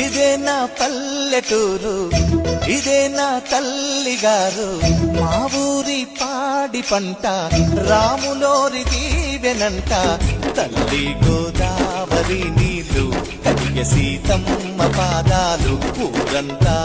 ఇదే నా పల్లెటూరు, ఇదే నా తల్లిగారు, మా ఊరి పాడి పంట రాములోరి దీవెనంట. తల్లి గోదావరి నీళ్లు, కడిగ సీతమ్మ పాదాలు, ఊరంతా